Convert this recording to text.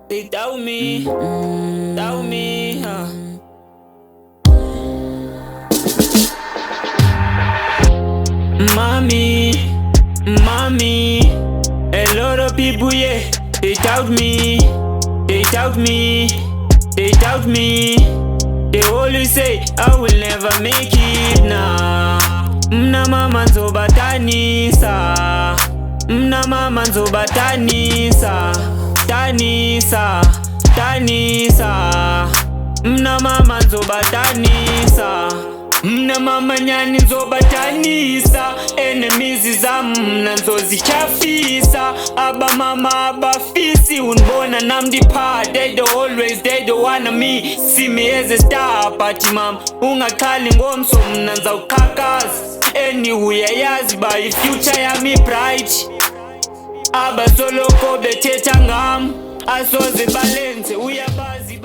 They doubt me, huh? Mommy, a lot of people, yeah, they doubt me, they doubt me, they doubt me. They always say I will never make it now. Mama Nzobadanisa, mama Nzobadanisa, Danisa, mama Nzobadanisa, mama nyani Nzobadanisa. Enemies zam nanzozichafisa, aba mama abafisi unbona namdipa. They don't wanna me, see me as a star. But mom ungakhali ngomso mna nzawuqhakaza. Anyway yazi by future yami bright. Abasoloko bethetha ngam asoze balenze uyabazi.